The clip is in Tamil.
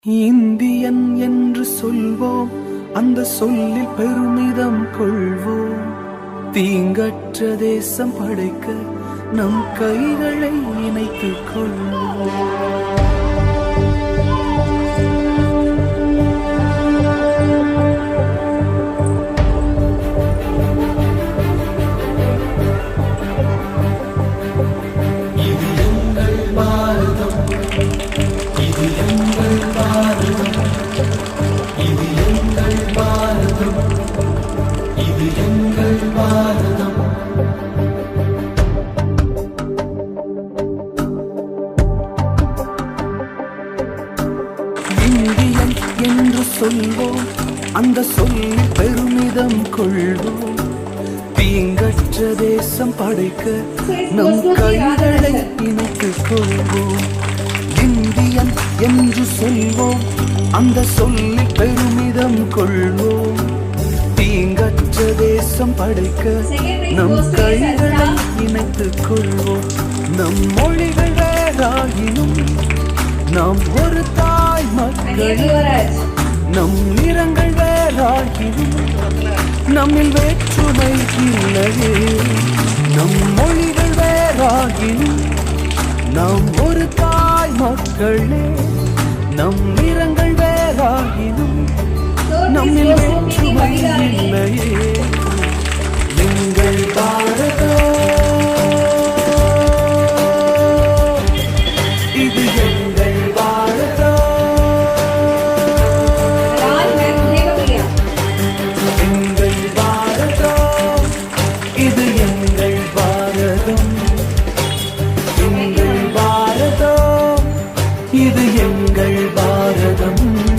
இந்தியன் என்று சொல்வோம், அந்த சொல்லில் பெருமிதம் கொள்வோம். தீங்கற்ற தேசம் படைக்க நம் கைகளை இணைத்துக் கொள்வோம். இந்தியன் என்று சொல்வோம், அந்த சொல்லில் பெருமிதம் கொள்வோம். தீங்கற்ற தேசம் படைக்க நம் கைகளை இணைத்துக் கொள்வோம். இந்தியன் என்று சொல்வோம், அந்த சொல்லில் பெருமிதம் கொள்வோம். தீங்கற்ற தேசம் படைக்க நம் கைகளை இணைத்துக் கொள்வோம். நம் மொழிகள் வேறாகினும் நாம் ஒரு தாய் மக்கள். நம் நிறங்கள் வேறாகினும் நம்மில் வேற்றுமை இல்லையே. நம் மொழிகள் வேறாகினும் நாம் ஒரு தாய் மக்களே. நம் நிறங்கள் வேறாகினும் நம்மில் வேற்றுமை இல்லையே. எங்கள் பாரதம் இது, எங்கள் பாரதம். எங்கள் பாரதம் இது, எங்கள் பாரதம். எங்கள் பாரதம் இது, எங்கள் பாரதம்.